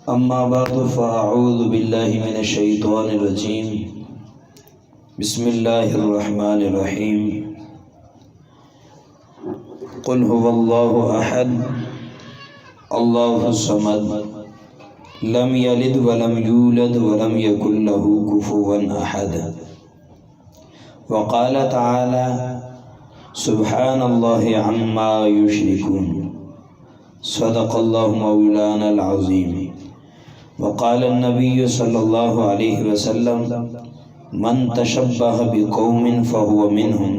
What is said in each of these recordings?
اما بعد فاعوذ باللہ من الشیطان الرجیم بسم اللہ الرحمن الرحیم قل هو اللہ احد اللہ الصمد لم یلد ولم یولد ولم یکن له کفوا احد وقال تعالی سبحان اللہ عما یشرکون صدق اللہ مولانا العظیم وقال النبی صلی اللہ علیہ وسلم من تشبہ بقوم فہو منہم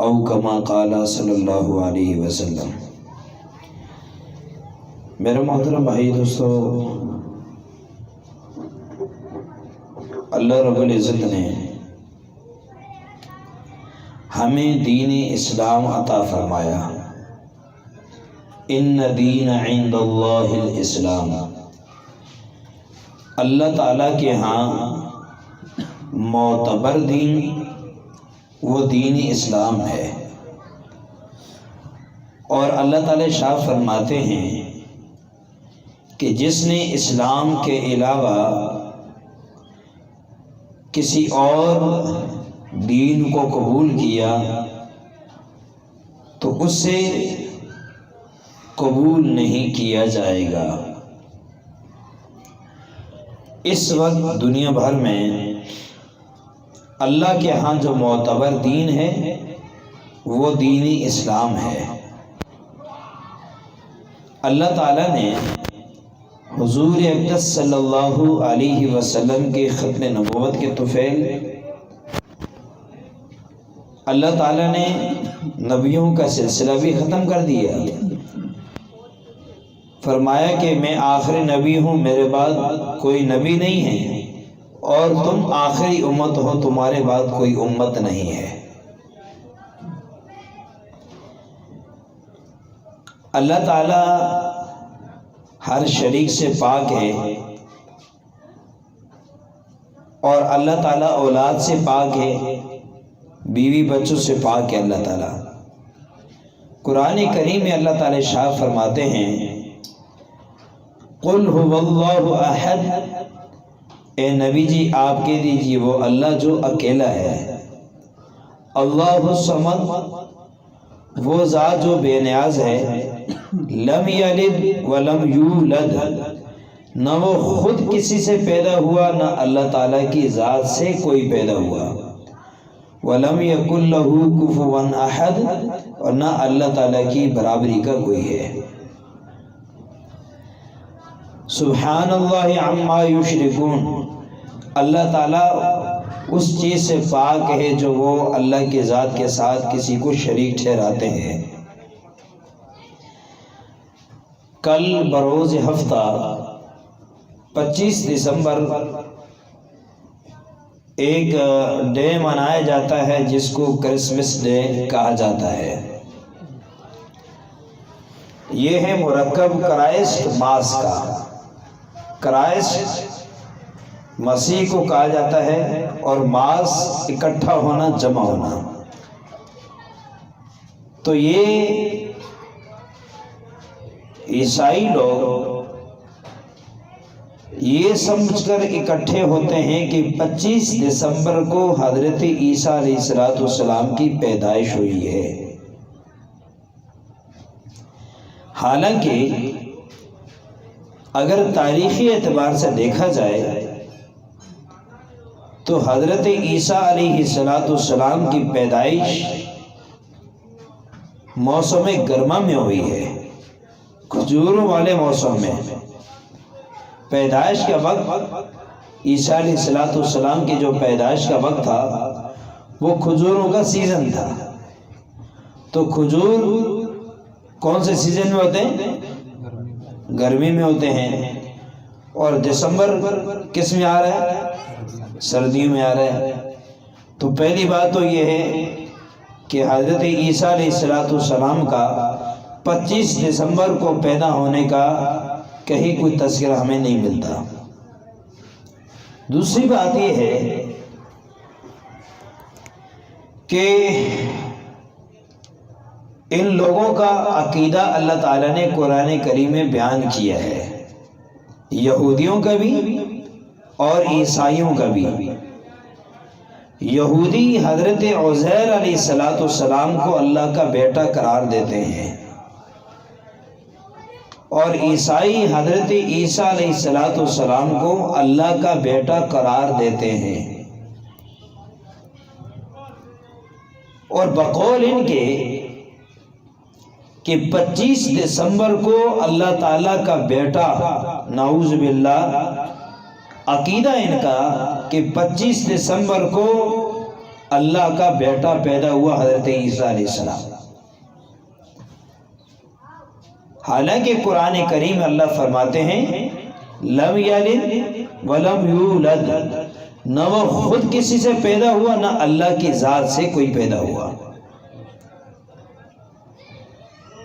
او کما قال صلی اللہ علیہ وسلم۔ میرے محترم بھائی دوستو، اللہ رب العزت نے ہمیں دین اسلام عطا فرمایا۔ ان دین عند اللہ الاسلام، اللہ تعالیٰ کے ہاں معتبر دین وہ دین اسلام ہے، اور اللہ تعالیٰ ارشاد فرماتے ہیں کہ جس نے اسلام کے علاوہ کسی اور دین کو قبول کیا تو اس سے قبول نہیں کیا جائے گا۔ اس وقت دنیا بھر میں اللہ کے ہاں جو معتبر دین ہے وہ دین اسلام ہے۔ اللہ تعالیٰ نے حضور اقدس صلی اللہ علیہ وسلم کے ختم نبوت کے طفیل اللہ تعالیٰ نے نبیوں کا سلسلہ بھی ختم کر دیا۔ فرمایا کہ میں آخری نبی ہوں، میرے بعد کوئی نبی نہیں ہے، اور تم آخری امت ہو، تمہارے بعد کوئی امت نہیں ہے۔ اللہ تعالی ہر شریک سے پاک ہے، اور اللہ تعالیٰ اولاد سے پاک ہے، بیوی بچوں سے پاک ہے اللہ تعالیٰ۔ قرآن کریم میں اللہ تعالیٰ ارشاد فرماتے ہیں قل هو اللہ احد، اے نبی جی آپ کہہ دیجیے وہ اللہ جو اکیلا ہے، اللہ الصمد وہ ذات جو بے نیاز ہے، لم یلد ولم یولد نہ وہ خود کسی سے پیدا ہوا، نہ اللہ تعالیٰ کی ذات سے کوئی پیدا ہوا، ولم یکن لہ کفوا احد اور نہ اللہ تعالیٰ کی برابری کا کوئی ہے۔ سبحان اللہ عما یشرکون، اللہ تعالیٰ اس چیز سے پاک ہے جو وہ اللہ کی ذات کے ساتھ کسی کو شریک ٹھہراتے ہیں۔ کل بروز ہفتہ 25 دسمبر ایک ڈے منایا جاتا ہے جس کو کرسمس ڈے کہا جاتا ہے۔ یہ ہے مرکب کرائسٹ ماس کا۔ کرائسٹ مسیح کو کہا جاتا ہے، اور ماس اکٹھا ہونا، جمع ہونا۔ تو یہ عیسائی لوگ یہ سمجھ کر اکٹھے ہوتے ہیں کہ 25 دسمبر کو حضرت عیسیٰ علیہ السلام کی پیدائش ہوئی ہے۔ حالانکہ اگر تاریخی اعتبار سے دیکھا جائے تو حضرت عیسیٰ علیہ السلام کی پیدائش موسم گرما میں ہوئی ہے، کھجوروں والے موسم میں۔ پیدائش کا وقت عیسیٰ علیہ السلام کی جو پیدائش کا وقت تھا وہ کھجوروں کا سیزن تھا۔ تو کھجور کون سے سیزن میں ہوتے ہیں؟ گرمی میں ہوتے ہیں، اور دسمبر کس میں آ رہا ہے؟ سردیوں میں آ رہا ہے۔ تو پہلی بات تو یہ ہے کہ حضرت عیسیٰ علیہ السلام کا 25 دسمبر کو پیدا ہونے کا کہیں کوئی تذکرہ ہمیں نہیں ملتا۔ دوسری بات یہ ہے کہ ان لوگوں کا عقیدہ اللہ تعالیٰ نے قرآن کریم میں بیان کیا ہے، یہودیوں کا بھی اور عیسائیوں کا بھی۔ یہودی حضرت عزیر علیہ السلام کو اللہ کا بیٹا قرار دیتے ہیں، اور عیسائی حضرت عیسیٰ علیہ السلام کو اللہ کا بیٹا قرار دیتے ہیں، اور بقول ان کے کہ 25 دسمبر کو اللہ تعالیٰ کا بیٹا، نعوذ باللہ، عقیدہ ان کا کہ 25 دسمبر کو اللہ کا بیٹا پیدا ہوا حضرت عیسیٰ علیہ السلام۔ حالانکہ قرآن کریم میں اللہ فرماتے ہیں لم یلد ولم یولد، نہ وہ خود کسی سے پیدا ہوا نہ اللہ کی ذات سے کوئی پیدا ہوا۔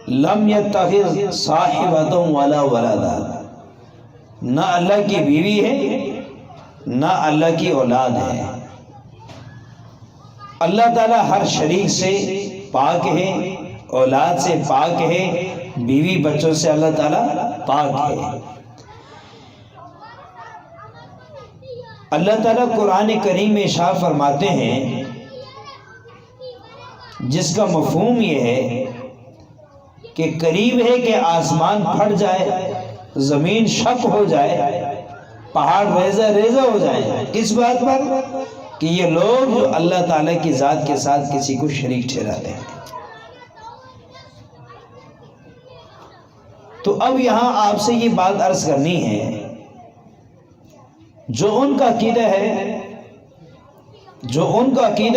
لم یتخذ صاحبۃ ولا ولدا، نہ اللہ کی بیوی ہے نہ اللہ کی اولاد ہے۔ اللہ تعالیٰ ہر شریک سے پاک ہے، اولاد سے پاک ہے، بیوی بچوں سے اللہ تعالیٰ پاک ہے۔ اللہ تعالیٰ قرآن کریم میں ارشاد فرماتے ہیں، جس کا مفہوم یہ ہے کہ قریب ہے کہ آسمان پھٹ جائے، زمین شق ہو جائے، پہاڑ ریزہ ریزہ ہو جائے، کس بات پر؟ کہ یہ لوگ جو اللہ تعالیٰ کی ذات کے ساتھ کسی کو شریک ٹھہراتے ہیں۔ تو اب یہاں آپ سے یہ بات عرض کرنی ہے، جو ان کا عقیدہ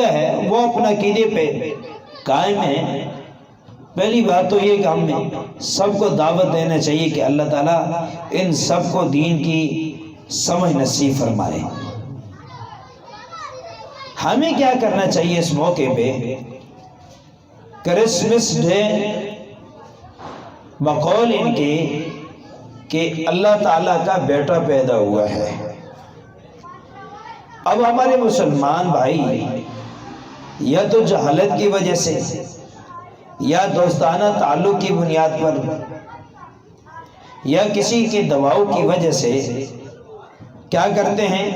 ہے وہ اپنا عقیدے پہ قائم ہے۔ پہلی بات تو یہ کہ ہمیں سب کو دعوت دینا چاہیے کہ اللہ تعالیٰ ان سب کو دین کی سمجھ نصیب فرمائے۔ ہمیں کیا کرنا چاہیے اس موقع پہ؟ کرسمس ڈے بقول ان کے کہ اللہ تعالیٰ کا بیٹا پیدا ہوا ہے۔ اب ہمارے مسلمان بھائی یا تو جہالت کی وجہ سے یا دوستانہ تعلق کی بنیاد پر یا کسی کے دباؤ کی وجہ سے کیا کرتے ہیں؟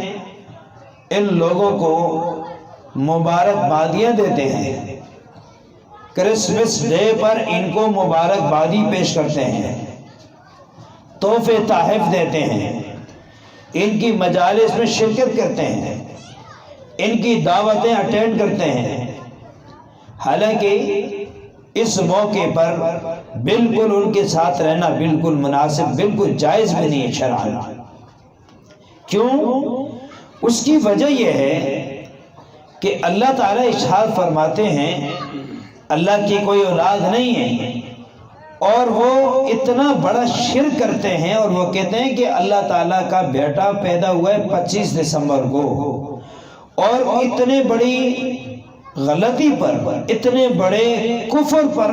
ان لوگوں کو مبارکبادیاں دیتے ہیں، کرسمس ڈے پر ان کو مبارکبادی پیش کرتے ہیں، تحفے تحائف دیتے ہیں، ان کی مجالس میں شرکت کرتے ہیں، ان کی دعوتیں اٹینڈ کرتے ہیں۔ حالانکہ اس موقع پر بالکل ان کے ساتھ رہنا بالکل مناسب، بالکل جائز بھی نہیں ہے شرعاً۔ کیوں؟ اس کی وجہ یہ ہے کہ اللہ تعالیٰ ارشاد فرماتے ہیں اللہ کی کوئی اولاد نہیں ہے، اور وہ اتنا بڑا شرک کرتے ہیں، اور وہ کہتے ہیں کہ اللہ تعالیٰ کا بیٹا پیدا ہوا ہے 25 دسمبر کو، اور اتنے بڑی غلطی پر، اتنے بڑے کفر پر،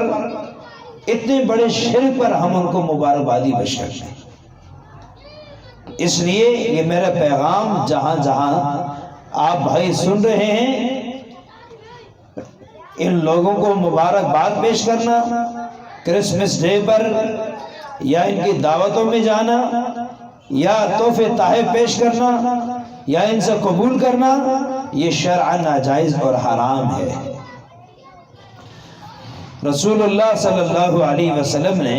اتنے بڑے شرک پر ہم ان کو مبارکبادی پیش کرتے ہیں۔ اس لیے یہ میرا پیغام جہاں جہاں آپ بھائی سن رہے ہیں، ان لوگوں کو مبارکباد پیش کرنا کرسمس ڈے پر، یا ان کی دعوتوں میں جانا، یا تحفے تحائف پیش کرنا، یا ان سے قبول کرنا، یہ شرعاً ناجائز اور حرام ہے۔ رسول اللہ صلی اللہ علیہ وسلم نے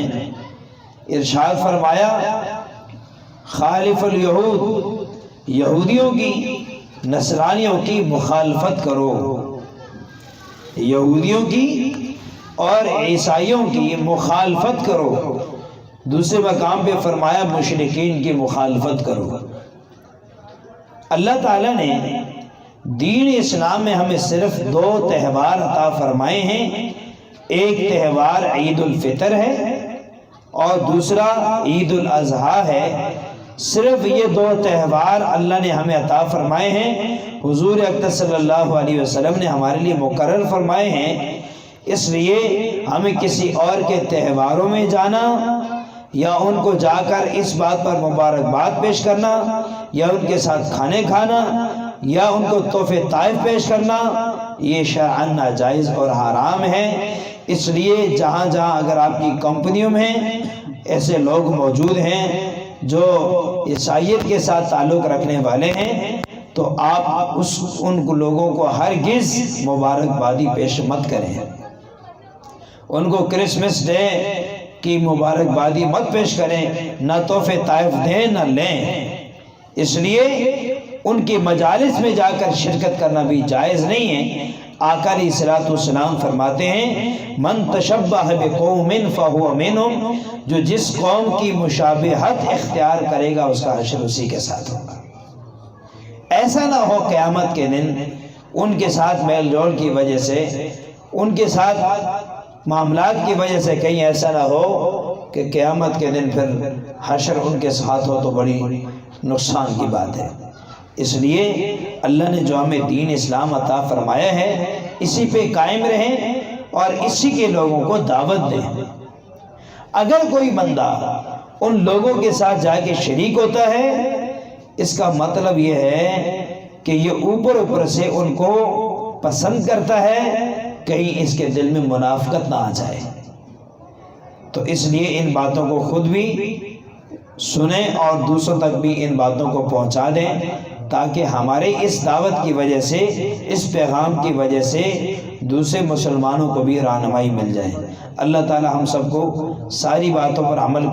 ارشاد فرمایا خالف الیہود، یہودیوں کی، نصرانیوں کی مخالفت کرو، یہودیوں کی اور عیسائیوں کی مخالفت کرو۔ دوسرے مقام پہ فرمایا مشرکین کی مخالفت کرو۔ اللہ تعالیٰ نے دین اسلام میں ہمیں صرف 2 تہوار عطا فرمائے ہیں، ایک تہوار عید الفطر ہے اور دوسرا عید الاضحیٰ ہے۔ صرف یہ 2 تہوار اللہ نے ہمیں عطا فرمائے ہیں، حضور اکرم صلی اللہ علیہ وسلم نے ہمارے لیے مقرر فرمائے ہیں۔ اس لیے ہمیں کسی اور کے تہواروں میں جانا یا ان کو جا کر اس بات پر مبارکباد پیش کرنا یا ان کے ساتھ کھانے کھانا یا ان کو تحفے تحائف پیش کرنا، یہ شرعاً ناجائز اور حرام ہے۔ اس لیے جہاں جہاں اگر آپ کی کمپنیوں میں ایسے لوگ موجود ہیں جو عیسائیت کے ساتھ تعلق رکھنے والے ہیں تو آپ ان لوگوں کو ہرگز مبارکبادی پیش مت کریں، ان کو کرسمس ڈے کی مبارکبادی مت پیش کریں، نہ تحفے طائف دیں نہ لیں۔ اس لیے ان کی مجالس میں جا کر شرکت کرنا بھی جائز نہیں ہے۔ آقا علیہ الصلوۃ والسلام فرماتے ہیں من تشبہ بقوم فہو منہم، جو جس قوم کی مشابہت اختیار کرے گا اس کا حشر اسی کے ساتھ ہوگا۔ ایسا نہ ہو قیامت کے دن ان کے ساتھ میل جول کی وجہ سے، ان کے ساتھ معاملات کی وجہ سے کہیں ایسا نہ ہو کہ قیامت کے دن پھر حشر ان کے ساتھ ہو تو بڑی نقصان کی بات ہے۔ اس لیے اللہ نے جو ہمیں دین اسلام عطا فرمایا ہے اسی پہ قائم رہیں اور اسی کے لوگوں کو دعوت دیں۔ اگر کوئی بندہ ان لوگوں کے ساتھ جا کے شریک ہوتا ہے اس کا مطلب یہ ہے کہ یہ اوپر سے ان کو پسند کرتا ہے، کہیں اس کے دل میں منافقت نہ آ جائے۔ تو اس لیے ان باتوں کو خود بھی سنیں اور دوسروں تک بھی ان باتوں کو پہنچا دیں تاکہ ہمارے اس دعوت کی وجہ سے، اس پیغام کی وجہ سے دوسرے مسلمانوں کو بھی رہنمائی مل جائے۔ اللہ تعالی ہم سب کو ساری باتوں پر عمل